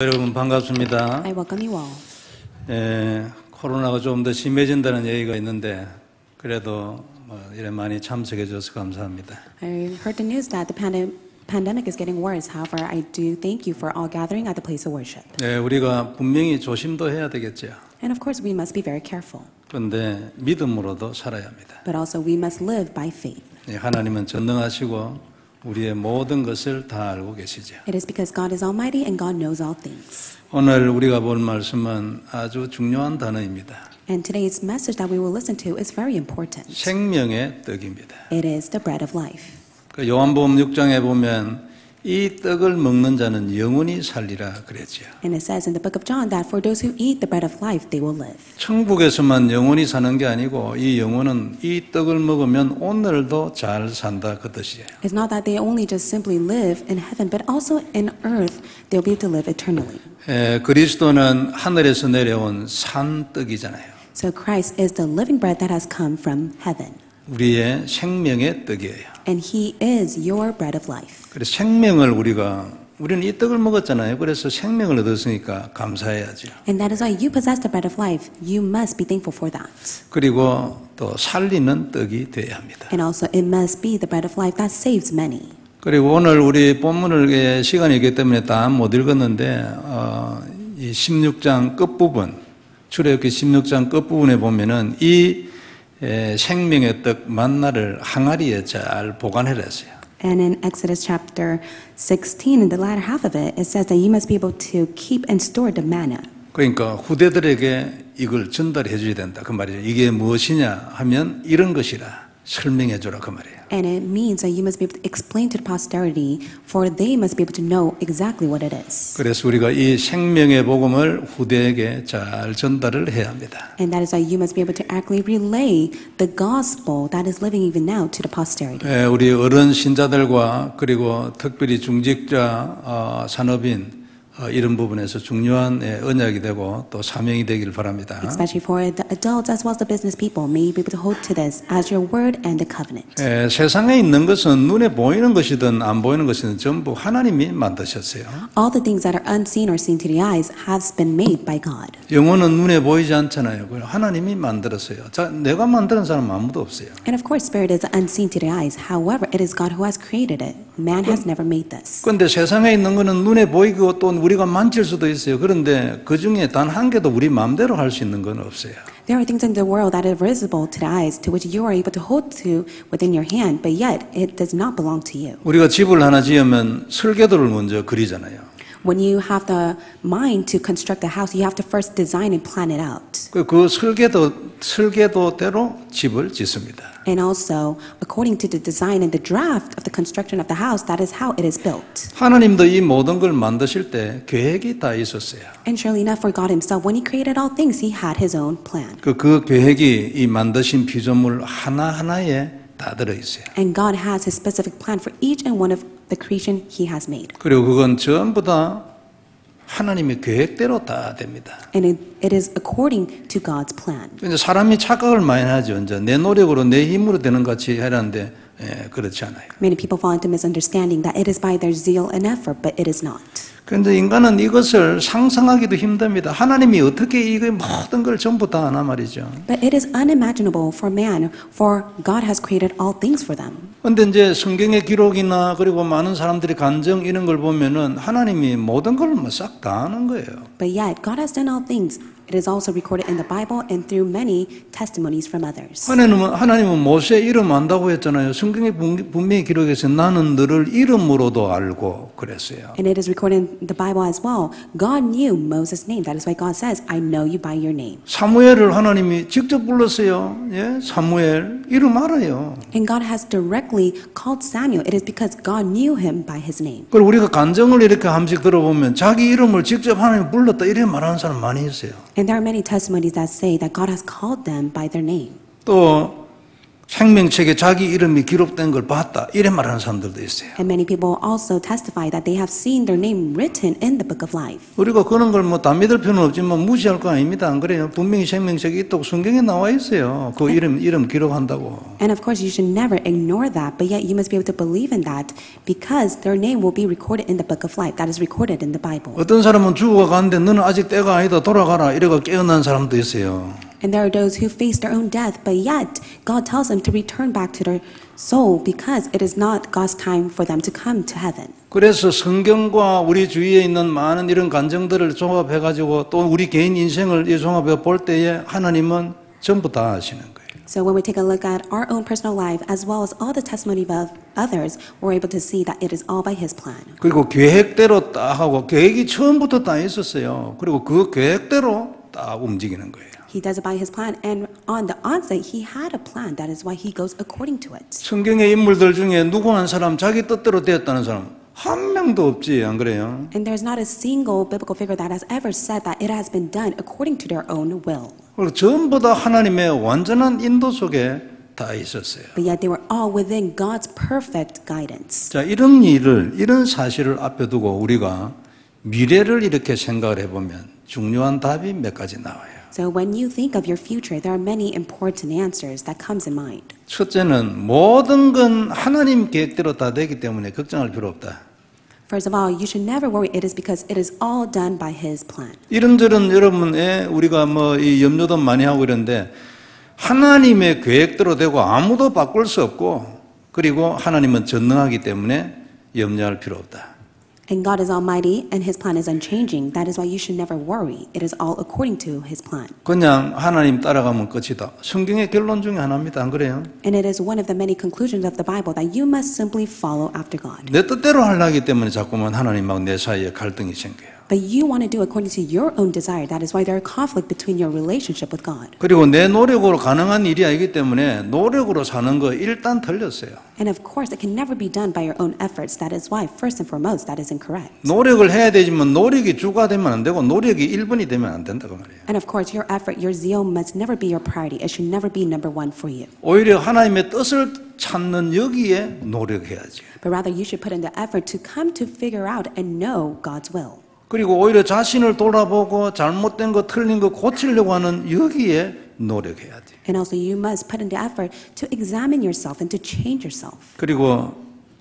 여러분 반갑습니다. I welcome you all. 코로나가 좀 더 심해진다는 얘기가 있는데 그래도 이래 많이 참석해 주셔서 감사합니다. I heard the news that the pandemic is getting worse. However, I do thank you for all gathering at the place of worship. 네, 우리가 분명히 조심도 해야 되겠죠. And of course, we must be very careful. 그런데 믿음으로도 살아야 합니다. But also, we must live by faith. 네, 하나님은 전능하시고 우리의 모든 것을 다 알고 계시죠. It is because God is almighty and God knows all things. 오늘 우리가 볼 말씀은 아주 중요한 단어입니다. And today's message that we will listen to is very important. 생명의 떡입니다. It is the bread of life. 그 요한복음 6장에 보면 이 떡을 먹는 자는 영원히 살리라 그랬죠. And it says in the book of John that for those who eat the bread of life, they will live. 천국에서만 영원히 사는 게 아니고 이 영혼은 이 떡을 먹으면 오늘도 잘 산다 그 뜻이에요. It's not that they only just simply live in heaven, but also in earth, they'll be able to live eternally. 그리스도는 하늘에서 내려온 산 떡이잖아요. So Christ is the living bread that has come from heaven. 우리의 생명의 떡이에요. And He is your bread of life. 그래서 생명을 우리는 이 떡을 먹었잖아요. 그래서 생명을 얻었으니까 감사해야죠. And that is why you possess the bread of life. You must be thankful for that. 그리고 또 살리는 떡이 돼야 합니다. And also it must be the bread of life that saves many. 그리고 오늘 우리 본문을 시간이 있기 때문에 다 못 읽었는데 이 16장 끝부분 출애굽기 16장 끝부분에 보면은 이 생명의 떡 만나를 항아리에 잘 보관해라 했어요. And in Exodus chapter 16, in the latter half of it, it says that you must be able to keep and store the manna. 그러니까 후대들에게 이걸 전달해 줘야 된다 그 말이죠. 이게 무엇이냐 하면 이런 것이라 설명해 주라 그 말이에요. And it means that you must be able to explain to the posterity, for they must be able to know exactly what it is. 그래서 우리가 이 생명의 복음을 후대에게 잘 전달을 해야 합니다. And that is why you must be able to accurately relay the gospel that is living even now to the posterity. 우리 어른 신자들과 그리고 특별히 중직자, 산업인 이런 부분에서 중요한 언약이 되고 또 사명이 되길 바랍니다. Especially for the adults as well as the business people, may you be able to hold to this as your word and the covenant. 세상에 있는 것은 눈에 보이는 것이든 안 보이는 것이든 전부 하나님이 만드셨어요. All the things that are unseen or seen to the eyes has been made by God. 영혼은 눈에 보이지 않잖아요. 하나님이 만들었어요. 자, 내가 만드는 사람 아무도 없어요. And of course, spirit is unseen to the eyes. However, it is God who has created it. Man has never made this. 그런데 세상에 있는 것은 눈에 보이고 또 우리가 만질 수도 있어요. 그런데 그 중에 단 한 개도 우리 마음대로 할 수 있는 건 없어요. There are things in the world that are visible to the eyes, to which you are able to hold to within your hand, but yet it does not belong to you. 우리가 집을 하나 지으면 설계도를 먼저 그리잖아요. When you have the mind to construct a house, you have to first design and plan it out. 그 설계도대로 집을 짓습니다. And also, according to the design and the draft of the construction of the house, that is how it is built. 하나님도 이 모든 걸 만드실 때 계획이 다 있었어요. And surely enough, for God Himself, when He created all things, He had His own plan. 그 계획이 이 만드신 피조물 하나하나에 다 들어 있어요. And God has His specific plan for each and one of the creation He has made. 그리고 그건 전부 다 하나님의 계획대로 다 됩니다. And it is according to God's plan. 이제 사람이 착각을 많이 하죠. 이제 내 노력으로 내 힘으로 되는 같이 하라는데 그렇지 않아요. Many people fall into misunderstanding that it is by their zeal and effort, but it is not. 그런데 인간은 이것을 상상하기도 힘듭니다. 하나님이 어떻게 이 모든 걸 전부 다 하나 말이죠. But it is unimaginable for man, for God has created all things for them. 그런데 이제 성경의 기록이나 그리고 많은 사람들의 감정 이런 걸 보면은 하나님이 모든 걸 싹 다 하는 거예요. But yet, God has done all things. It is also recorded in the Bible and through many testimonies from others. 하나님은 모세 이름 안다고 했잖아요. 성경에 분명히 기록해서 나는 너를 이름으로도 알고 그랬어요. And it is recorded in the Bible as well. God knew Moses' name. That is why God says, I know you by your name. 사무엘을 하나님이 직접 불렀어요. 예? 사무엘 이름 알아요. And God has directly called Samuel. It is because God knew him by his name. 그리고 우리가 간증을 이렇게 한씩 들어보면 자기 이름을 직접 하나님 불렀다 이렇게 말하는 사람 많이 있어요. And there are many testimonies that say that God has called them by their name. 또 생명책에 자기 이름이 기록된 걸 봤다. 이래 말하는 사람들도 있어요. And many people also testify that they have seen their name written in the book of life. 우리가 그런 걸 뭐 다 믿을 필요는 없지만 무시할 거 아닙니다. 안 그래요? 분명히 생명책이 있다고 성경에 나와 있어요. 그 이름 기록한다고. And of course, you should never ignore that, but yet you must be able to believe in that because their name will be recorded in the book of life. That is recorded in the Bible. 어떤 사람은 죽어가는데 너는 아직 때가 아니다. 돌아가라. 이래가 깨어난 사람도 있어요. And there are those who face their own death, but yet God tells them to return back to their soul because it is not God's time for them to come to heaven. 그래서 성경과 우리 주위에 있는 많은 이런 간증들을 종합해가지고 또 우리 개인 인생을 이 종합해 볼 때에 하나님은 전부 다 아시는 거예요. So when we take a look at our own personal life as well as all the testimony of others, we're able to see that it is all by His plan. 그리고 계획대로 딱 하고 계획이 처음부터 다 있었어요. 그리고 그 계획대로 딱 움직이는 거예요. He does it by His plan, and on the onset, He had a plan. That is why He goes according to it. 성경의 인물들 중에 누구 한 사람 자기 뜻대로 되었다는 사람 한 명도 없지, 안 그래요? And there's not a single biblical figure that has ever said that it has been done according to their own will. 그리고 전부 다 하나님의 완전한 인도 속에 다 있었어요. But yet they were all within God's perfect guidance. 자, 이런 사실을 앞에 두고 우리가 미래를 이렇게 생각을 해보면 중요한 답이 몇 가지 나와요. So when you think of your future, there are many important answers that comes in mind. 첫째는 모든 건 하나님 계획대로 다 되기 때문에 걱정할 필요 없다. First of all, you should never worry. It is because it is all done by His plan. 이런저런 여러분의 우리가 뭐 이 염려도 많이 하고 이런데 하나님의 계획대로 되고 아무도 바꿀 수 없고 그리고 하나님은 전능하기 때문에 염려할 필요 없다. And God is almighty and His plan is unchanging. That is why you should never worry. It is all according to His plan. 그냥 하나님 따라가면 끝이다. 성경의 결론 중에 하나입니다. 안 그래요? And it is one of the many conclusions of the Bible that you must simply follow after God. 내 뜻대로 하려기 때문에 자꾸만 하나님하고 내 사이에 갈등이 생겨요. But you want to do according to your own desire. That is why there is conflict between your relationship with God. 그리고 내 노력으로 가능한 일이 아니기 때문에 노력으로 사는 거 일단 틀렸어요. And of course, it can never be done by your own efforts. That is why, first and foremost, that is incorrect. 노력을 해야 되지만 노력이 주가 되면 안 되고 노력이 1번이 되면 안 된다고 말이에요. And of course, your effort, your zeal must never be your priority. It should never be number one for you. 오히려 하나님의 뜻을 찾는 여기에 노력해야지. But rather, you should put in the effort to come to figure out and know God's will. 그리고 오히려 자신을 돌아보고 잘못된 거 틀린 거 고치려고 하는 여기에 노력해야 돼. And also, you must put in the effort to examine yourself and to change yourself. 그리고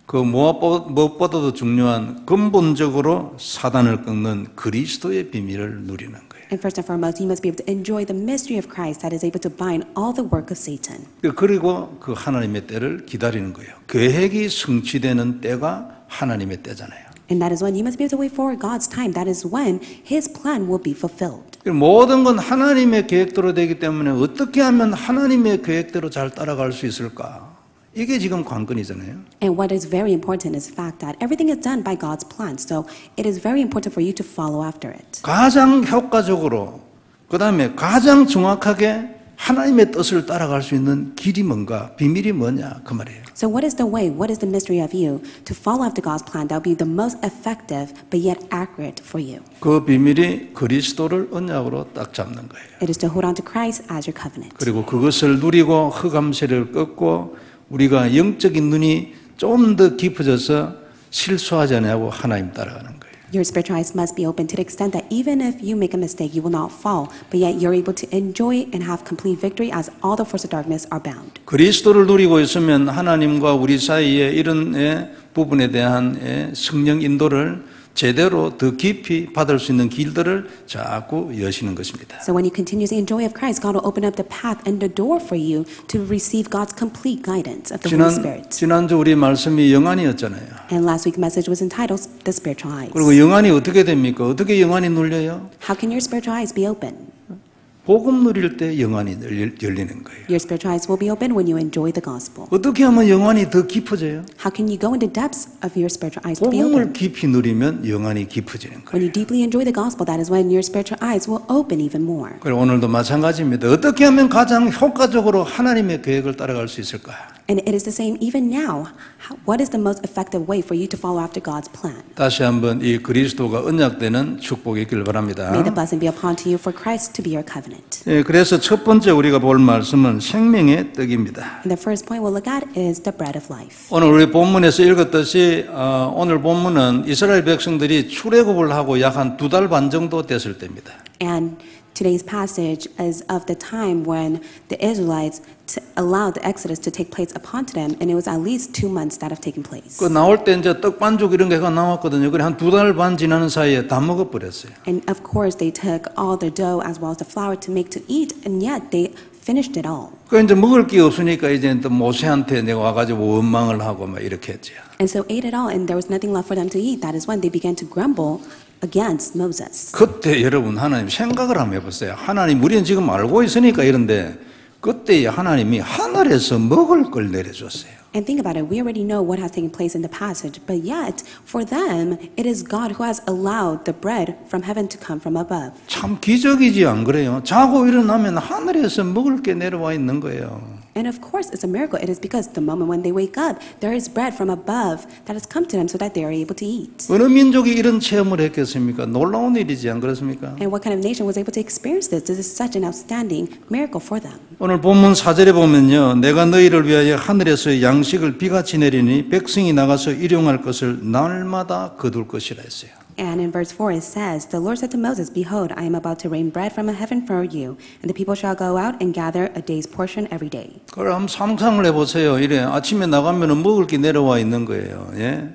그 무엇보다도 중요한 근본적으로 사단을 꺾는 그리스도의 비밀을 누리는 거예요. And first and foremost, you must be able to enjoy the mystery of Christ that is able to bind all the work of Satan. 그리고 그 하나님의 때를 기다리는 거예요. 계획이 성취되는 때가 하나님의 때잖아요. And that is when you must be able to wait for God's time. That is when His plan will be fulfilled. 모든 건 하나님의 계획대로 되기 때문에 어떻게 하면 하나님의 계획대로 잘 따라갈 수 있을까? 이게 지금 관건이잖아요. And what is very important is the fact that everything is done by God's plan. So it is very important for you to follow after it. 가장 효과적으로 그다음에 가장 정확하게 하나님의 뜻을 따라갈 수 있는 길이 뭔가, 비밀이 뭐냐 그 말이에요. So what is the way, what is the mystery of you to follow after God's plan that will be the most effective but yet accurate for you? 그 비밀이 그리스도를 언약으로 딱 잡는 거예요. It is to hold on to Christ as your covenant. 그리고 그것을 누리고 흑암세를 꺾고 우리가 영적인 눈이 좀 더 깊어져서 실수하지 않냐고 하나님 따라가는 거예요. Your spiritual eyes must be open to the extent that even if you make a mistake, you will not fall, but yet you're able to enjoy and have complete victory as all the forces of darkness are bound. 그리스도를 누리고 있으면 하나님과 우리 사이에 이런 부분에 대한 성령 인도를 제대로 더 깊이 받을 수 있는 길들을 자꾸 여시는 것입니다. So when you continuously enjoy of Christ, God will open up the path and the door for you to receive God's complete guidance of the Holy Spirit. 지난주 우리 말씀이 영안이었잖아요. And last week's message was entitled The Spiritual Eyes. 그리고 영안이 어떻게 됩니까? 어떻게 영안이 눌려요? How can your spiritual eyes be open? 복음 누릴 때 영안이 열리는 거예요. Your spiritual eyes will be open when you enjoy the gospel. 어떻게 하면 영안이 더 깊어져요? How can you go into depths of your spiritual eyes to be 복음을 open? 깊이 누리면 영안이 깊어지는 When 거예요. you deeply enjoy the gospel, that is when your spiritual eyes will open even more. 그리고 오늘도 마찬가지입니다. 어떻게 하면 가장 효과적으로 하나님의 계획을 따라갈 수 있을까? And it is the same even now. What is the most effective way for you to follow after God's plan? 다시 한번 이 그리스도가 언약되는 축복이 있길 바랍니다. May the blessing be upon to you for Christ to be your covenant. 예, 그래서 첫 번째 우리가 볼 말씀은 생명의 떡입니다. And the first point we'll look at is the bread of life. 오늘 우리 본문에서 읽었듯이 오늘 본문은 이스라엘 백성들이 출애굽을 하고 약 한 2달 반 정도 됐을 때입니다. And today's passage is of the time when the Israelites allowed the Exodus to take place upon to them, and it was at least 2 months that have taken place. 그 나올 때 이제 떡반죽 이런 게가 나왔거든요. 그래 한 2달 반 지나는 사이에 다 먹어버렸어요. And of course, they took all the dough as well as the flour to make to eat, and yet they finished it all. 그 이제 먹을 게 없으니까 이제 또 모세한테 내가 와가지고 원망을 하고 막 이렇게 했죠. And so ate it all, and there was nothing left for them to eat. That is when they began to grumble against Moses. 그때 여러분 하나님 생각을 한번 해보세요. 하나님 우리는 지금 알고 있으니까 이런데 그때 하나님이 하늘에서 먹을 걸 내려줬어요. And think about it, we already know what has taken place in the passage, but yet, for them, it is God who has allowed the bread from heaven to come from above. 참 기적이지 안 그래요? 자고 일어나면 하늘에서 먹을 게 내려와 있는 거예요. And of course, it's a miracle. It is because the moment when they wake up, there is bread from above that has come to them so that they are able to eat. 어느 민족이 이런 체험을 했겠습니까? 놀라운 일이지 안 그렇습니까? And what kind of nation was able to experience this? This is such an outstanding miracle for them. 오늘 본문 4절에 보면요. 내가 너희를 위하여 하늘에서 양식을 비같이 내리니 백성이 나가서 일용할 것을 날마다 거둘 것이라 했어요. And in verse 4 it says, The Lord said to Moses, Behold, I am about to rain bread from heaven for you, and the people shall go out and gather a day's portion every day. 그럼 상상을 해보세요. 이래 아침에 나가면 먹을 게 내려와 있는 거예요. 예?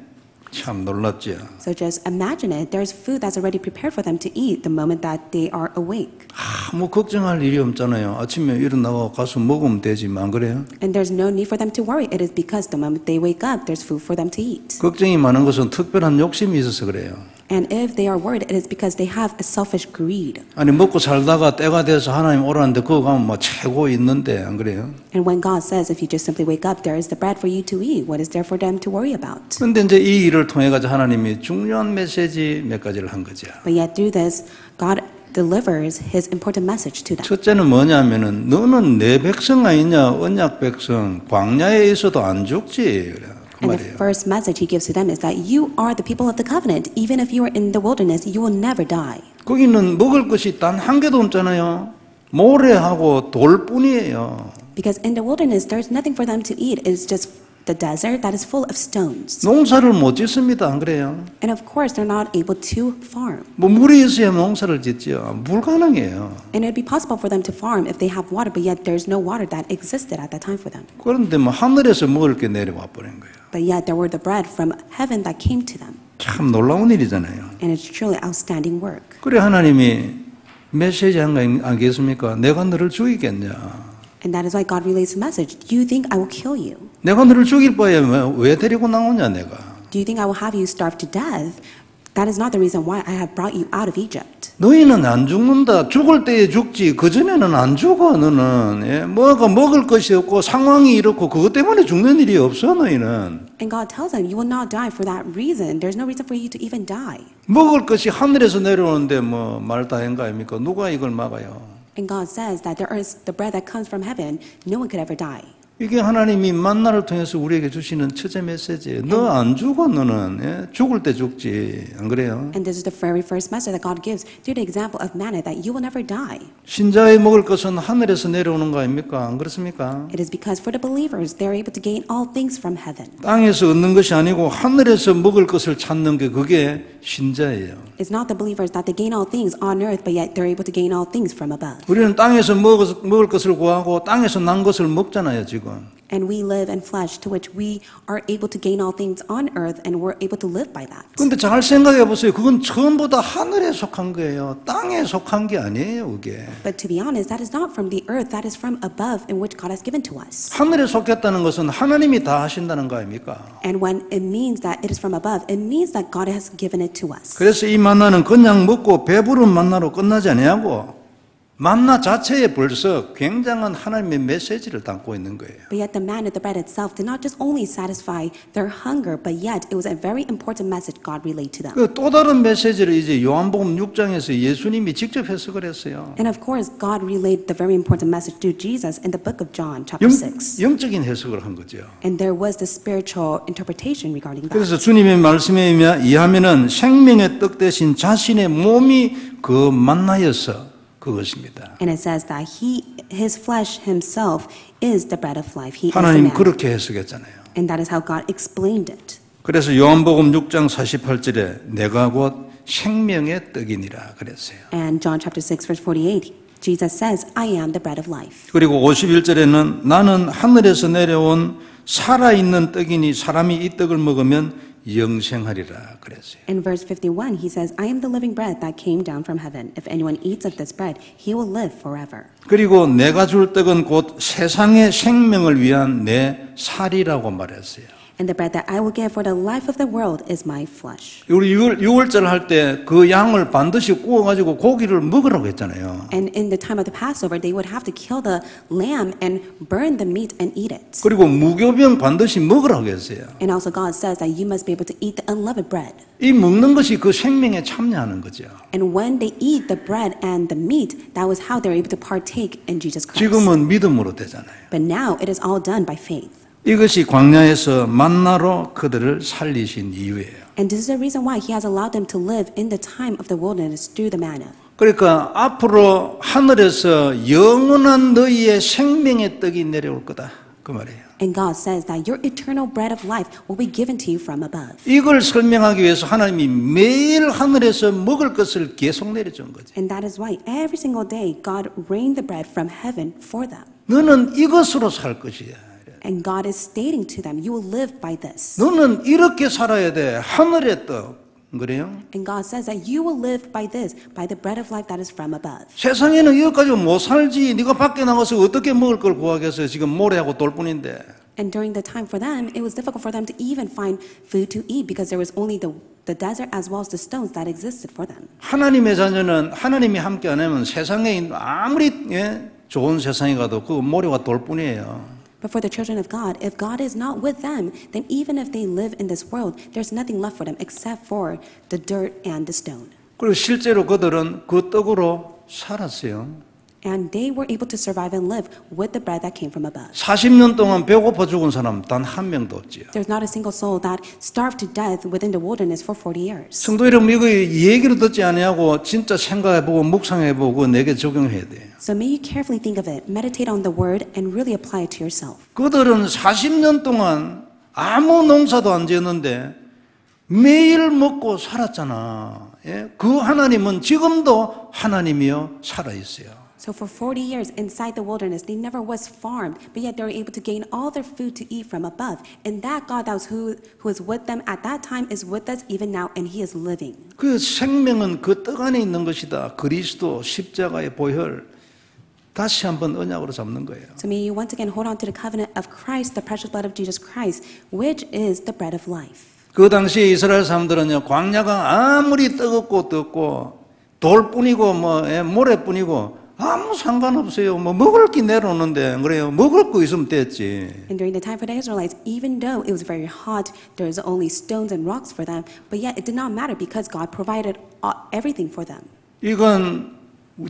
참 놀랍죠. So just imagine it. There's food that's already prepared for them to eat the moment that they are awake. 뭐 걱정할 일이 없잖아요. 아침에 일어나고 가서 먹으면 되지만 그래요? And there's no need for them to worry. It is because the moment they wake up, there's food for them to eat. 걱정이 많은 것은 특별한 욕심이 있어서 그래요. And if they are worried, it is because they have a selfish greed. 아니 먹고 살다가 때가 돼서 하나님 오라는데 그거 가면 뭐 최고 있는데 안 그래요? And when God says, if you just simply wake up, there is the bread for you to eat, what is there for them to worry about? 그런데 이제 이 일을 통해 가지고 하나님이 중요한 메시지 몇 가지를 한 거죠. But yet through this, God delivers His important message to them. 첫째는 뭐냐면은 너는 내 백성 아니냐 언약 백성 광야에 있어도 안 죽지 그래. 그 And the 말이에요. first message He gives to them is that you are the people of the covenant. Even if you are in the wilderness, you will never die. 거기는 먹을 것이 단 한 개도 없잖아요. 모래하고 돌뿐이에요. Because in the wilderness, there's nothing for them to eat. It's just the desert that is full of stones. 농사를 못 짓습니다. 안 그래요? And of course, they're not able to farm. 뭐 물이 있어야 농사를 짓죠. 불가능해요. And it would be possible for them to farm if they have water, but yet there's no water that existed at that time for them. 그런데 뭐 하늘에서 먹을 게 내려와 버린 거예요. But yet there were the bread from heaven that came to them. 참 놀라운 일이잖아요. And it's truly outstanding work. 그래 하나님이 메시지 한 거 아니겠습니까? 내가 너를 죽이겠냐? And that is why God relays the message. Do you think I will kill you? 내가 너를 죽일 바에 왜 데리고 나오냐 내가? Do you think I will have you starve to death? That is not the reason why I have brought you out of Egypt. 너희는 안 죽는다. 죽을 때에 죽지. 그전에는 안 죽어 너는. 예? 뭐가 먹을 것이 없고 상황이 이렇고 그것 때문에 죽는 일이 없어 너희는. And God tells them, you will not die for that reason. There's no reason for you to even die. 먹을 것이 하늘에서 내려오는데 뭐 말 다 한 거 아닙니까? 누가 이걸 막아요? And God says that there is the bread that comes from heaven. No one could ever die. 이게 하나님이 만나를 통해서 우리에게 주시는 첫째 메시지예요. 너 안 죽어 너는. 예? 죽을 때 죽지. 안 그래요? And this is the very first message that God gives through the example of manna, that you will never die. 신자의 먹을 것은 하늘에서 내려오는 거 아닙니까? 안 그렇습니까? It is because for the believers, they're able to gain all things from heaven. 땅에서 얻는 것이 아니고 하늘에서 먹을 것을 찾는 게 그게 신자예요. It's not the believers that they gain all things on earth, but yet they're able to gain all things from above. 우리는 땅에서 먹을 것을 구하고 땅에서 난 것을 먹잖아요, 지금. And we live in flesh, to which we are able to gain all things on earth, and we're able to live by that. 근데 잘 생각해 보세요. 그건 전부 다 하늘에 속한 거예요. 땅에 속한 게 아니에요, 그게. But to be honest, that is not from the earth, that is from above, in which God has given to us. 하늘에 속했다는 것은 하나님이 다 하신다는 거 아닙니까? And when it means that it is from above, it means that God has given it to us. 그래서 이 만나는 그냥 먹고 배부른 만나로 끝나지 아니하고 만나 자체에 벌써 굉장한 하나님의 메시지를 담고 있는 거예요. But yet the manna, the bread itself, did not just only satisfy their hunger, but yet it was a very important message God relayed to them. 그 또 다른 메시지를 이제 요한복음 6장에서 예수님이 직접 해석을 했어요. And of course, God relayed the very important message to Jesus in the book of John, chapter 6. 영적인 해석을 한 거죠. And there was the spiritual interpretation regarding that. 그래서 주님의 말씀에 의하면은 생명의 떡 대신 자신의 몸이 그 만나여서 그것입니다. And it says that his flesh himself is the bread of life. He is the 하나님 man. 그렇게 해석했잖아요. And that is how God explained it. 그래서 요한복음 6장 48절에 내가 곧 생명의 떡이니라 그랬어요. And John chapter 6 verse 48, Jesus says, I am the bread of life. 그리고 51절에는 나는 하늘에서 내려온 살아있는 떡이니 사람이 이 떡을 먹으면 영생하리라 그랬어요. In verse 51, he says, I am the living bread that came down from heaven. If anyone eats of this bread, he will live forever. 그리고 내가 줄 떡은 곧 세상의 생명을 위한 내 살이라고 말했어요. And the bread that I will give for the life of the world is my flesh. 우리 6월절 할 때 그 양을 반드시 구워가지고 고기를 먹으라고 했잖아요. And in the time of the Passover, they would have to kill the lamb and burn the meat and eat it. 그리고 무교병 반드시 먹으라고 했어요. And also God says that you must be able to eat the unleavened bread. 이 먹는 것이 그 생명에 참여하는 거죠. And when they eat the bread and the meat, that was how they were able to partake in Jesus Christ. 지금은 믿음으로 되잖아요. But now it is all done by faith. 이것이 광야에서 만나로 그들을 살리신 이유예요. And this is the reason why He has allowed them to live in the time of the wilderness through the manna. 그러니까 앞으로 하늘에서 영원한 너희의 생명의 떡이 내려올 거다. 그 말이에요. And God says that your eternal bread of life will be given to you from above. 이걸 설명하기 위해서 하나님이 매일 하늘에서 먹을 것을 계속 내려준 거죠. And that is why every single day God rained the bread from heaven for them. 너는 이것으로 살 것이야. And God is stating to them, you will live by this. 너는 이렇게 살아야 돼. 하늘의 떡. 그래요? And God says that you will live by this, by the bread of life that is from above. 세상에는 이것 가지고 못 살지. 네가 밖에 나가서 어떻게 먹을 걸 구하겠어요. 지금 모래하고 돌뿐인데. And during the time for them, it was difficult for them to even find food to eat because there was only the desert as well as the stones that existed for them. 하나님의 자녀는 하나님이 함께 안 하면 세상에 아무리 좋은 세상에 가도 그 모래와 돌뿐이에요. But for the children of God, if God is not with them, then even if they live in this world, there's nothing left for them except for the dirt and the stone. 그리고 실제로 그들은 그 떡으로 살았어요. And they were able to survive and live with the bread that came from above. 40년 동안 배고파 죽은 사람 단 한 명도 없지요. There's not a single soul that starved to death within the wilderness for 40 years. 성도 여러분 이거 얘기를 듣지 아니하고 진짜 생각해보고 묵상해보고 내게 적용해야 돼요. So may you carefully think of it, meditate on the word, and really apply it to yourself. 그들은 40년 동안 아무 농사도 안 지었는데 매일 먹고 살았잖아. 예? 그 하나님은 지금도 하나님이여 살아있어요. So for 40 years inside the wilderness, they never was farmed, but yet they were able to gain all their food to eat from above. And that God that was who is with them at that time is with us even now, and He is living. 그 생명은 그 떡 안에 있는 것이다. 그리스도 십자가의 보혈. 다시 한번 언약으로 잡는 거예요. So may you once again hold on to the covenant of Christ, the precious blood of Jesus Christ, which is the bread of life. 그 당시에 이스라엘 사람들은요, 광야가 아무리 뜨겁고 덥고 돌뿐이고 모래뿐이고 아무 상관없어요. 먹을 게 내려오는데 그래요. 먹을 거 있으면 됐지. And during the time for the Israelites, even though it was very hot, there was only stones and rocks for them, but yet it did not matter because God provided everything for them. 이건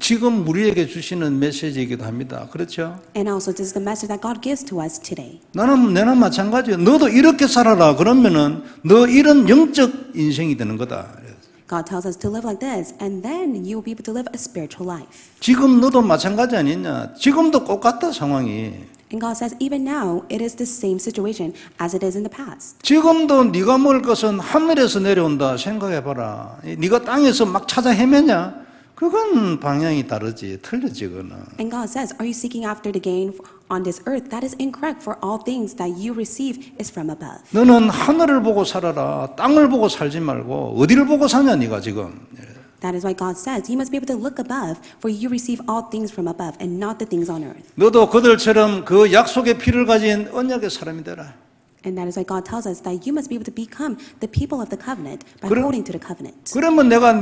지금 우리에게 주시는 메시지이기도 합니다. 그렇죠? And also, this is the message that God gives to us today. 내나 마찬가지예요. 너도 이렇게 살아라. 그러면은 너 이런 영적 인생이 되는 거다. God tells us to live like this, and then you will be able to live a spiritual life. 지금 너도 마찬가지 아니냐? 지금도 똑같다 상황이. And God says, even now, it is the same situation as it is in the past. 지금도 네가 먹을 것은 하늘에서 내려온다 생각해봐라. 네가 땅에서 막 찾아 헤매냐? 그건 방향이 다르지, 틀리지 그거는. And God says, are you seeking after the gain on this earth? That is incorrect, for all things that you receive is from above. 너는 하늘을 보고 살아라. 땅을 보고 살지 말고 어디를 보고 사냐 네가 지금. That is why God says, you must be able to look above, for you receive all things from above and not the things on earth. 너도 그들처럼 그 약속의 피를 가진 언약의 사람이 되라. And that is why God tells us that you must be able to become the people of the covenant by 그럼- holding to the covenant. 그러면 네가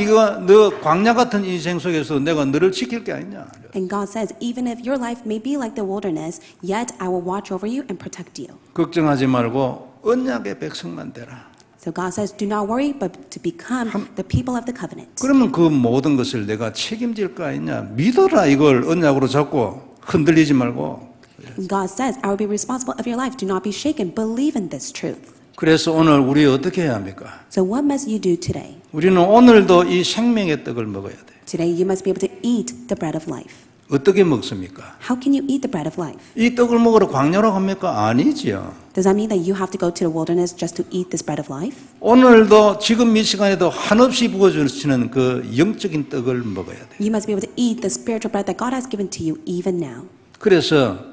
너 광야 같은 인생 속에서 내가 너를 지킬 게 아니냐. And God says, even if your life may be like the wilderness, yet I will watch over you and protect you. 걱정하지 말고 언약의 백성만 되라. So God says, do not worry, but to become the people of the covenant. 그러면 그 모든 것을 내가 책임질 거 아니냐. 믿어라 이걸 언약으로 잡고 흔들리지 말고. And God says, I will be responsible of your life. Do not be shaken. Believe in this truth. 그래서 오늘 우리 어떻게 해야 합니까? So what must you do today? 우리는 오늘도 이 생명의 떡을 먹어야 돼. Today you must be able to eat the bread of life. 어떻게 먹습니까? How can you eat the bread of life? 이 떡을 먹으러 광야로 갑니까? 아니지요. Does that mean that you have to go to the wilderness just to eat this bread of life? 오늘도 지금 이 시간에도 한없이 부어주시는 그 영적인 떡을 먹어야 돼. You must be able to eat the spiritual bread that God has given to you even now. 그래서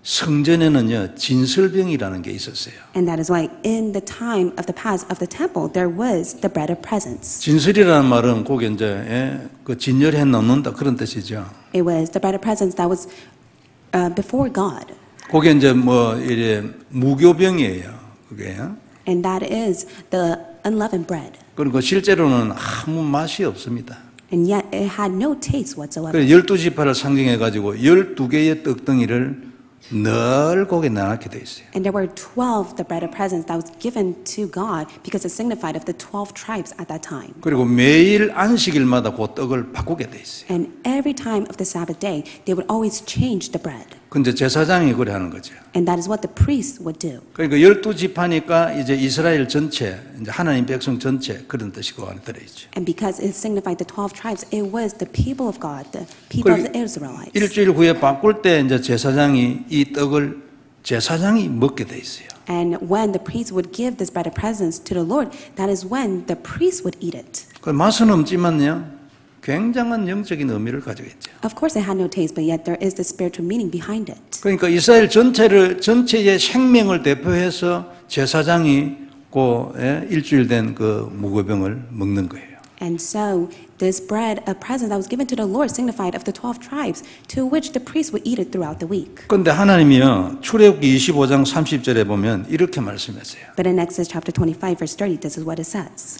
성전에는요 진설병이라는 게 있었어요. And that is why in the time of the past of the temple there was the bread of presence. 진설이라는 말은 거기 이제 그 진열해 놓는다 그런 뜻이죠. It was the bread of presence that was before God. 그게 이제 뭐 이래 무교병이에요. 그게. And that is the unleavened bread. 그리고 실제로는 아무 맛이 없습니다. And yet it had no taste whatsoever. 그래서 12지파를 상징해 가지고 12개의 떡덩이를 늘 거기에 나눠게 돼 있어요. And there were 12, the bread of presence that was given to God because it signified of the 12 tribes at that time. 그리고 매일 안식일마다 그 떡을 바꾸게 돼 있어요. And every time of the Sabbath day, they would always change the bread. 근데 제사장이 그래 하는 거죠. And that is what the priests would do. 그러니까 12지파니까 이제 이스라엘 전체, 이제 하나님 백성 전체 그런 뜻이 그 안에 들어있죠. And because it signified the 12 tribes, it was the people of God, the people of the Israelites. 일주일 후에 바꿀 때 이제 제사장이 이 떡을 제사장이 먹게 돼 있어요. And when the priests would give this bread of presence to the Lord, that is when the priests would eat it. 그 맛은 없지만요, 굉장한 영적인 의미를 가지고 있죠. Of course, it had no taste, but yet there is the spiritual meaning behind it. 그러니까 이스라엘 전체의 생명을 대표해서 제사장이 그 일주일 된 그 무교병을 먹는 거예요. And so this bread of presence that was given to the Lord signified of the 12 tribes to which the priests would eat it throughout the week. 그런데 하나님이요 출애굽기 25장 30절에 보면 이렇게 말씀했어요. But in Exodus chapter 25 verse 30, this is what it says.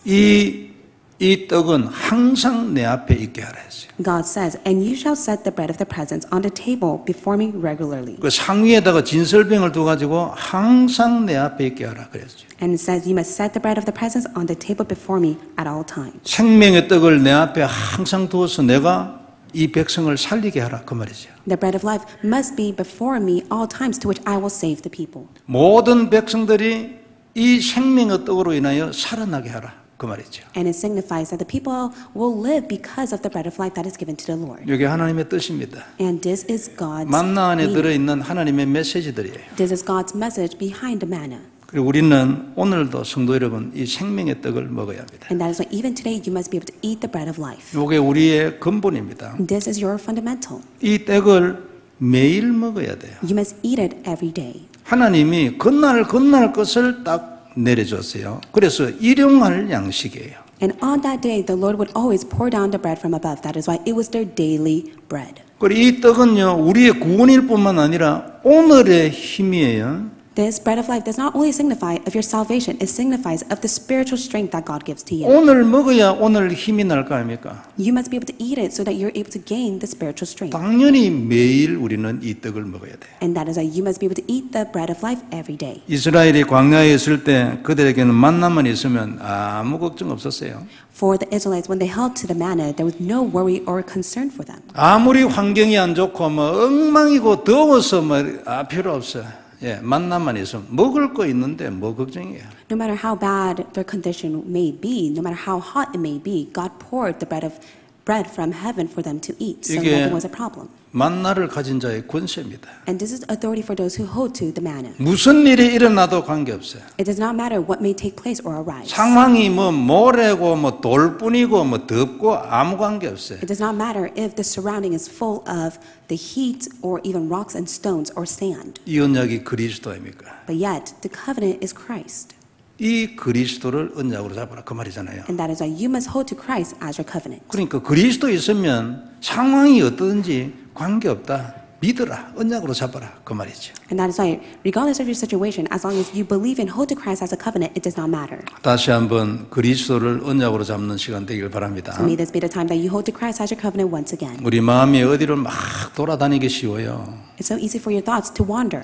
이 떡은 항상 내 앞에 있게 하라 했어요. God says, and you shall set the bread of the presence on the table before me regularly. 그 상위에다가 진설병을 두가지고 항상 내 앞에 있게 하라 그랬죠. And it says, you must set the bread of the presence on the table before me at all times. 생명의 떡을 내 앞에 항상 두어서 내가 이 백성을 살리게 하라 그 말이죠. The bread of life must be before me all times to which I will save the people. 모든 백성들이 이 생명의 떡으로 인하여 살아나게 하라 그 말이죠. And it signifies that the people will live because of the bread of life that is given to the Lord. 이게 하나님의 뜻입니다. And this is God's 만나 안에 meaning. 들어있는 하나님의 메시지들이에요. This is God's message behind the manna. 그리고 우리는 오늘도 성도 여러분 이 생명의 떡을 먹어야 합니다. And that is why even today you must be able to eat the bread of life. 이게 우리의 근본입니다. This is your fundamental. 이 떡을 매일 먹어야 돼요. You must eat it every day. 하나님이 건날 것을 딱 내려줬어요. 그래서 일용할 양식이에요. And on that day, the Lord would always pour down the bread from above. That is why it was their daily bread. 그리고 이 떡은요, 우리의 구원일 뿐만 아니라 오늘의 힘이에요. This bread of life does not only signify of your salvation, it signifies of the spiritual strength that God gives to you. 오늘 먹어야 오늘 힘이 날 거 아닙니까? You must be able to eat it so that you're able to gain the spiritual strength. 당연히 매일 우리는 이 떡을 먹어야 돼요. And that is why you must be able to eat the bread of life every day. 이스라엘이 광야에 있을 때 그들에게는 만나만 있으면 아무 걱정 없었어요. For the Israelites, when they held to the manna, there was no worry or concern for them. 아무리 환경이 안 좋고 뭐 엉망이고 더워서 뭐 필요 없어. 예, 만나만 있으면 먹을 거 있는데 뭐 걱정이에요. No matter how bad their condition may be, no matter how hot it may be, God poured the bread from heaven for them to eat, so 이게 nothing was a problem. 만나를 가진 자의 권세입니다. And this is authority for those who hold to the manna. 무슨 일이 일어나도 관계없어요. It does not matter what may take place or arise. 상황이 뭐 모래고 뭐 돌뿐이고 뭐 덥고 아무 관계없어요. It does not matter if the surrounding is full of the heat or even rocks and stones or sand. 이 언약이 그리스도입니까? But yet, the covenant is Christ. 이 그리스도를 언약으로 잡아라 그 말이잖아요. And that is why you must hold to Christ as your covenant. 그러니까 그리스도 있으면 상황이 어떠든지 관계없다. 믿어라, 언약으로 잡아라 그 말이죠. And that is why, regardless of your situation, as long as you believe and hold to Christ as a covenant, it does not matter. 다시 한번 그리스도를 언약으로 잡는 시간 되길 바랍니다. So may this be the time that you hold to Christ as your covenant once again. 우리 마음이 어디를 막 돌아다니기 쉬워요. It's so easy for your thoughts to wander.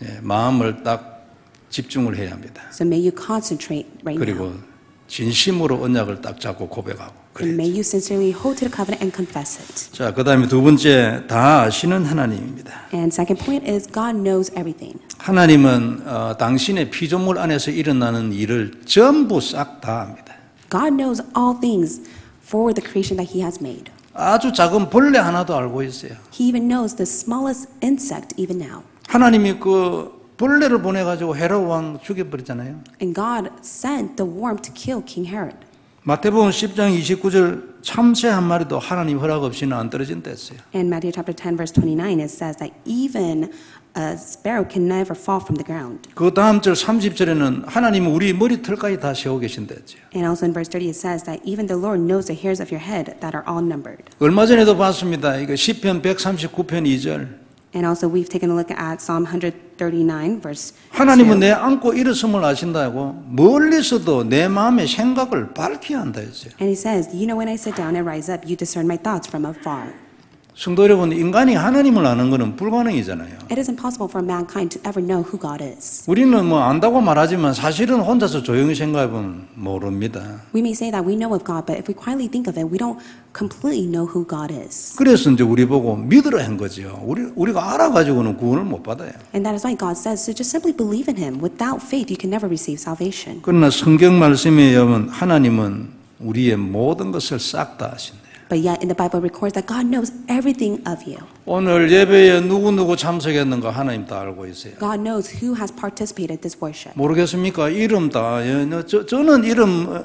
예, 마음을 딱 집중을 해야 합니다. So may you concentrate right 그리고 now. 진심으로 언약을 딱 잡고 고백하고 And may 그래야지. you sincerely hold to the covenant and confess it. 자, 그다음에 두 번째 다 아시는 하나님입니다. And second point is God knows everything. 하나님은 당신의 피조물 안에서 일어나는 일을 전부 싹 다 압니다. God knows all things for the creation that He has made. 아주 작은 벌레 하나도 알고 있어요. He even knows the smallest insect even now. 하나님이 그 벌레를 보내가지고 헤롯 왕 죽여버렸잖아요. And God sent the worm to kill King Herod. 마태복음 10장 29절 참새 한 마리도 하나님 허락 없이는 안 떨어진다 했어요. In Matthew chapter 10 verse 29 it says that even a sparrow can never fall from the ground. 그 다음 절 30절에는 하나님은 우리 머리털까지 다 세워 계신다 했죠. And also in verse 30 it says that even the Lord knows the hairs of your head that are all numbered. 얼마 전에도 봤습니다. 이거 시편 139편 2절. And also we've taken a look at Psalm 139 verse 2. 하나님은 내 안고 일어섬을 아신다고 멀리서도 내 마음의 생각을 밝히 한다 했어요. And he says, you know when I sit down and rise up, you discern my thoughts from afar. 성도 여러분, 인간이 하나님을 아는 것은 불가능이잖아요. It is impossible for mankind to ever know who God is. 우리는 뭐 안다고 말하지만 사실은 혼자서 조용히 생각해보면 모릅니다. We may say that we know of God, but if we quietly think of it, we don't completely know who God is. 그래서 이제 우리 보고 믿으라 한 거죠. 우리가 알아가지고는 구원을 못 받아요. And that is why God says to just simply believe in Him. Without faith, you can never receive salvation. 그러나 성경 말씀에 의하면 하나님은 우리의 모든 것을 싹 다 아신다. But yet in the Bible records that God knows everything of you. 오늘 예배에 누구누구 참석했는가 하나님 다 알고 있어요. God knows who has participated this worship. 모르겠습니까? 이름 다, 저는 이름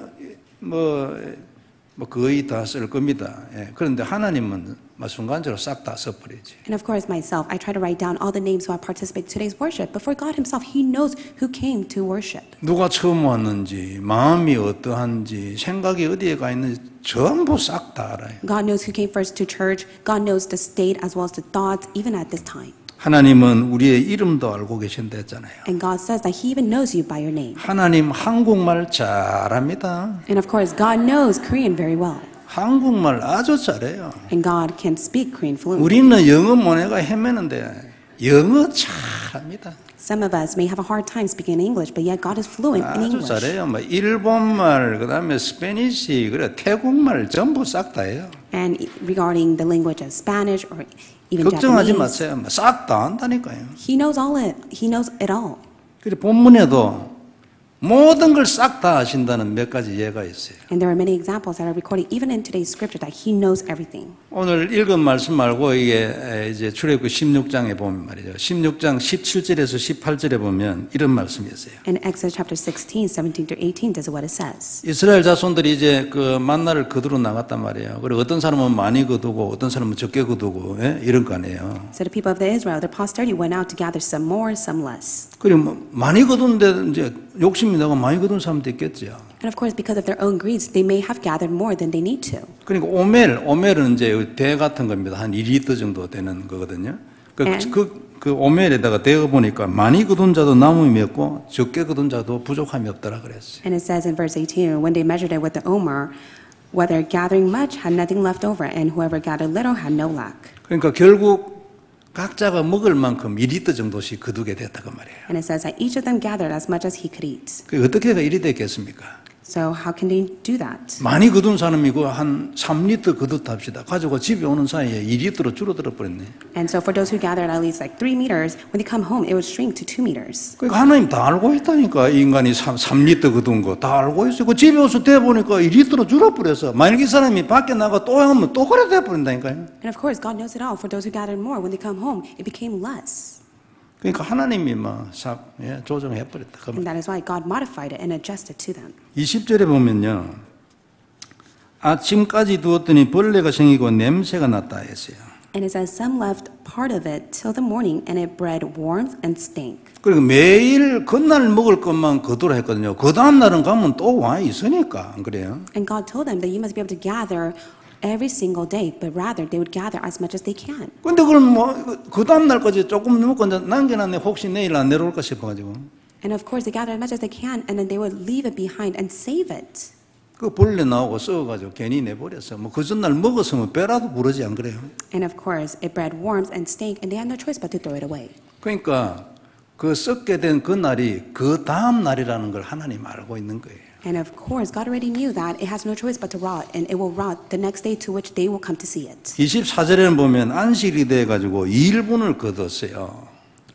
거의 다 쓸 겁니다. 예, 그런데 하나님은 순간적으로 싹 다 써버리지. And of course myself, I try to write down all the names who have participated in today's worship. But for God Himself, He knows who came to worship. 누가 처음 왔는지, 마음이 어떠한지, 생각이 어디에 가 있는지 전부 싹 다 알아요. God knows who came first to church. God knows the state as well as the thoughts, even at this time. 하나님은 우리의 이름도 알고 계신다 했잖아요. And God says that He even knows you by your name. 하나님 한국말 잘합니다. And of course, God knows Korean very well. 한국말 아주 잘해요. And God can speak Korean fluently. 우리는 영어 모네가 헤매는데 영어 잘합니다. Some of us may have a hard time speaking English, but yet God is fluent in 아주 English. 잘해요. 뭐 일본말, 그다음에 스페니시, 그래 태국말 전부 싹 다해요. And regarding the language of Spanish or even 걱정하지 Japanese, 마세요. 싹 다 안다니까요. He knows all it. He knows it all. 그래 본문에도 모든 걸 싹 다 아신다는 몇 가지 예가 있어요. And there are many examples that are recorded even in today's scripture that He knows everything. 오늘 읽은 말씀 말고 이게 이제 출애굽기 16장에 보면 말이죠. 16장 17절에서 18절에 보면 이런 말씀이 있어요. In Exodus chapter 16, 17 to 18, this is what it says. 이스라엘 자손들이 이제 그 만나를 거두러 나갔단 말이에요. 그리고 어떤 사람은 많이 거두고 어떤 사람은 적게 거두고 이런 거 아니에요. So the people of the Israel, their posterity went out to gather some more, some less. 그리고 뭐 많이 거두는데 이제 욕심이 나고 많이 거둔 사람도 있겠죠. And of course, because of their own greeds, they may have gathered more than they need to. 그러니까 오멜은 이제 대 같은 겁니다. 한 2리터 정도 되는 거거든요. 그 오멜에다가 대어 보니까 많이 거둔 자도 남음이 없고 적게 거둔 자도 부족함이 없더라 그랬어요. And it says in verse 18, when they measured it with the omer, whether gathering much had nothing left over, and whoever gathered little had no lack. 그러니까 결국 각자가 먹을 만큼 2리터 정도씩 거두게 됐다 그 말이에요. And it says that each of them gathered as much as he could eat. 그 어떻게 해가 이리 됐겠습니까? So how can they do that? 많이 거둔 사람이고 한 3리터 거뒀다 합시다. 가지고 집에 오는 사이에 2리터로 줄어들어 버렸네. And so for those who gathered at least like 3 meters, when they come home, it would shrink to 2 meters. 그러니까 하나님 다 알고 있다니까. 이 인간이 3리터 거둔 거 다 알고 있어요. 그 집에 와서 대보니까 2리터로 줄어버려서 만약 이 사람이 밖에 나가 또 하면 또 그래 돼버린다니까요. And of course, God knows it all. For those who gathered more, when they come home, it became less. 그러니까 하나님이 조정해버렸다. And that is why God modified it and adjusted to them. 20절에 보면요. 아침까지 두었더니 벌레가 생기고 냄새가 났다 했어요. And it says, some left part of it till the morning, and it bred worms and stank. 그리고 매일 그날 먹을 것만 거두라 했거든요. 그 다음 날은 가면 또 와 있으니까 안 그래요? And God told them that you must be able to gather every single day, but rather they would gather as much as they can. 근데 그걸 그 다음 날까지 조금 먹고 이제 남겨놨네. 혹시 내일 안 내려올까 싶어가지고. And of course, they gather as much as they can, and then they would leave it behind and save it. 그 벌레 나오고 썩어가지고 괜히 내버렸어. 그 전날 먹었으면 배라도 부르지 안 그래요? And of course, it bred worms and stank, and they had no choice but to throw it away. 그러니까 그 썩게 된 그 날이 그 다음 날이라는 걸 하나님 알고 있는 거예요. And of course, God already knew that it has no choice but to rot, and it will rot the next day to which they will come to see it. 24절에는 보면 안식일이 돼가지고 2일분을 거뒀어요.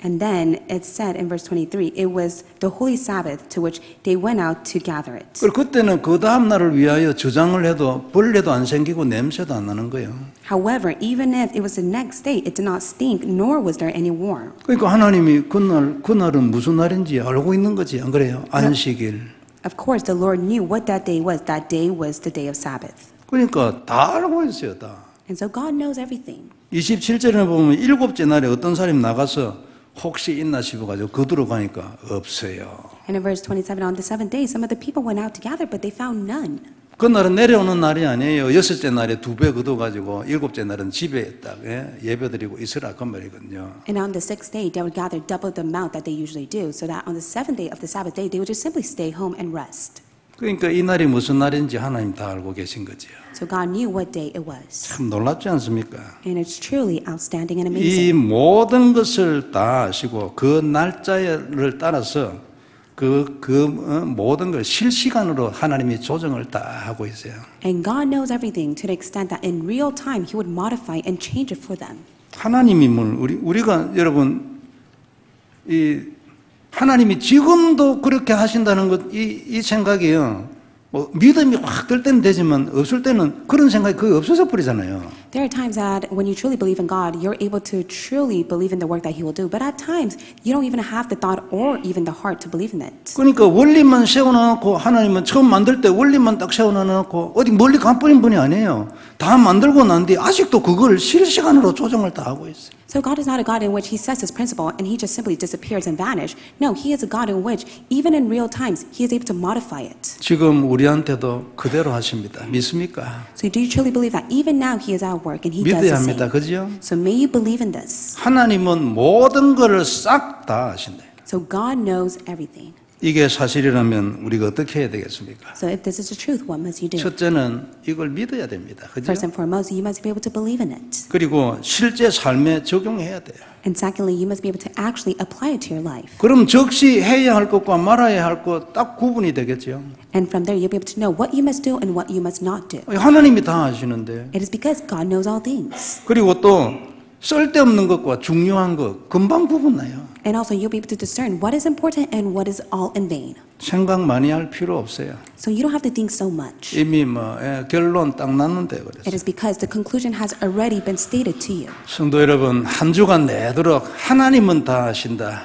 And then it said in verse 23, it was the holy Sabbath to which they went out to gather it. 그때는 그 다음 날을 위하여 저장을 해도 벌레도 안 생기고 냄새도 안 나는 거예요. However, even if it was the next day, it did not stink, nor was there any worm. 그러니까 하나님이 그날은 무슨 날인지 알고 있는 거지, 안 그래요? 안식일. Of course, the Lord knew what that day was. That day was the day of Sabbath. 그러니까 다 알고 있어요, 다. And so God knows everything. 27절에 보면 일곱째 날에 어떤 사람이 나가서 혹시 있나 싶어가지고 거두러 가니까 없어요. And in verse 27, on the seventh day, some of the people went out to gather, but they found none. 그날은 내려오는 날이 아니에요. 여섯째 날에 2배 거둬가지고 일곱째 날은 집에 딱 예배드리고 있으라 그 말이거든요. And on the sixth day, they would gather double the amount that they usually do, so that on the seventh day of the Sabbath day, they would just simply stay home and rest. 그러니까 이 날이 무슨 날인지 하나님 다 알고 계신 거죠. So God knew what day it was. 참 놀랍지 않습니까? And it's truly outstanding and 이 amazing. 모든 것을 다 아시고 그 날짜를 따라서 모든 걸 실시간으로 하나님이 조정을 다 하고 있어요. And God knows everything to the extent that in real time, He would modify and change it for them. 하나님이 우리가 여러분 하나님이 지금도 그렇게 하신다는 것 이 생각이요. 믿음이 확 들 때는 되지만 없을 때는 그런 생각이 거의 없어져 버리잖아요. There are times that when you truly believe in God, you're able to truly believe in the work that He will do. But at times, you don't even have the thought or even the heart to believe in it. 그러니까 원리만 세워놓고 하나님은 처음 만들 때 원리만 딱 세워놓고 어디 멀리 가버린 분이 아니에요. 다 만들고 난 뒤에 아직도 그걸 실시간으로 조정을 다 하고 있어요. So God is not a God in which He sets His principle and He just simply disappears and vanishes. No, He is a God in which, even in real times, He is able to modify it. 지금 우리한테도 그대로 하십니다. 믿습니까? So do you truly believe that even now He is at work and He does 믿어야 the 합니다. same? 그죠? So may you believe in this. 하나님은 모든 것을 싹 다 아신다. So God knows everything. 이게 사실이라면 우리가 어떻게 해야 되겠습니까? So if this is the truth, what must you do? 첫째는 이걸 믿어야 됩니다. 그죠? First and foremost, you must be able to believe in it. 그리고 실제 삶에 적용해야 돼요. And secondly, you must be able to actually apply it to your life. 그럼 즉시 해야 할 것과 말아야 할 것 딱 구분이 되겠죠. And from there, you'll be able to know what you must do and what you must not do. 하나님이 다 아시는데. It is because God knows all things. 그리고 또 쓸데없는 것과 중요한 것 금방 구분나요. And also, you'll be able to discern what is important and what is all in vain. 생각 많이 할 필요 없어요. So you don't have to think so much. 이미 결론 딱 났는데 It 그래서. is because the conclusion has already been stated to you. 성도 여러분, 한 주간 내도록 하나님은 다 아신다.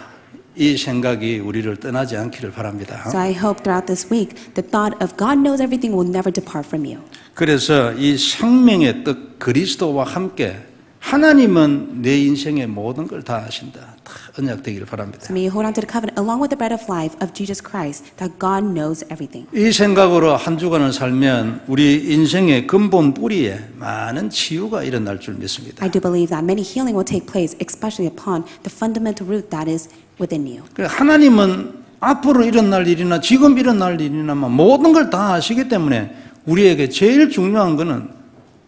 이 생각이 우리를 떠나지 않기를 바랍니다. So I hope throughout this week, the thought of God knows everything will never depart from you. 그래서 이 생명의 뜻 그리스도와 함께 하나님은 내 인생의 모든 걸 다 아신다. 다 언약 되기를 바랍니다. So may you hold on to the covenant along with the bread of life of Jesus Christ, that God knows everything. 이 생각으로 한 주간을 살면 우리 인생의 근본 뿌리에 많은 치유가 일어날 줄 믿습니다. I do believe that many healing will take place, especially upon the fundamental root that is within you. 하나님은 앞으로 일어날 일이나 지금 일어날 일이나 모든 걸 다 아시기 때문에 우리에게 제일 중요한 것은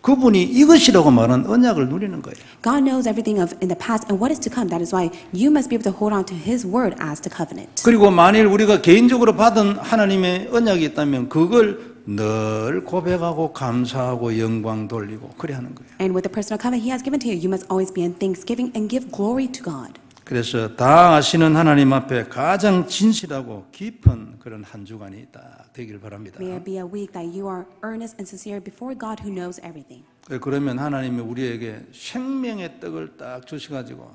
그분이 이것이라고 말한 언약을 누리는 거예요. God knows everything of in the past and what is to come. That is why you must be able to hold on to His word as the covenant. 그리고 만일 우리가 개인적으로 받은 하나님의 언약이 있다면 그걸 늘 고백하고 감사하고 영광 돌리고 그래 하는 거예요. And with the personal covenant He has given to you, you must always be in thanksgiving and give glory to God. 그래서 다 아시는 하나님 앞에 가장 진실하고 깊은 그런 한 주간이 딱 되길 바랍니다. May it be a week that you are earnest and sincere before God who knows everything. 그러면 하나님이 우리에게 생명의 떡을 딱 주셔가지고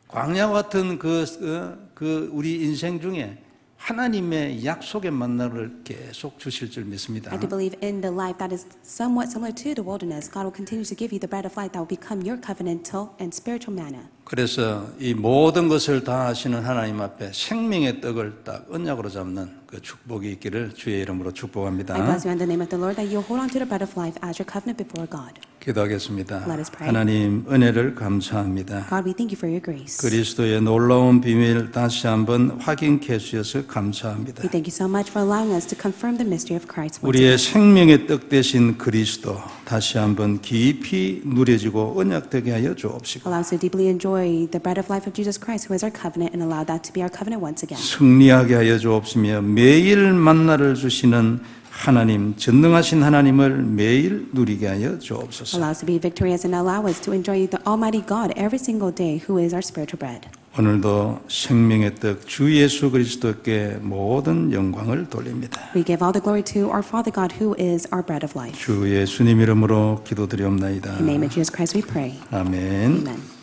광야 같은 그 우리 인생 중에 하나님의 약속의 만나를 계속 주실 줄 믿습니다. I do believe in the life that is somewhat similar to the wilderness. God will continue to give you the bread of life that will become your covenantal and spiritual manna. 그래서 이 모든 것을 다 하시는 하나님 앞에 생명의 떡을 딱 언약으로 잡는 그 축복이 있기를 주의 이름으로 축복합니다. I bless you in the name of the Lord that you hold on to the bread of life as your covenant before God. 기도하겠습니다. Let us pray. 하나님 은혜를 감사합니다. God, we thank you for your grace. 그리스도의 놀라운 비밀 다시 한번 확인케 해주셔서 감사합니다. We thank you so much for allowing us to confirm the mystery of Christ. once 우리의 again. 생명의 떡 되신 그리스도 다시 한번 깊이 누려지고 언약되게 하여 주옵시고 Allow us to deeply enjoy the bread of life of Jesus Christ, who is our covenant, and allow that to be our covenant once again. 승리하게 하여 주옵시며 매일 만나를 주시는 하나님, 전능하신 하나님을 매일 누리게 하여 주옵소서. Allow us to be victorious and allow us to enjoy the Almighty God every single day, who is our spiritual bread. 오늘도 생명의 떡 주 예수 그리스도께 모든 영광을 돌립니다. We give all the glory to our Father God, who is our bread of life. 주 예수님 이름으로 기도드리옵나이다. In the name of Jesus Christ we pray. 아멘. Amen.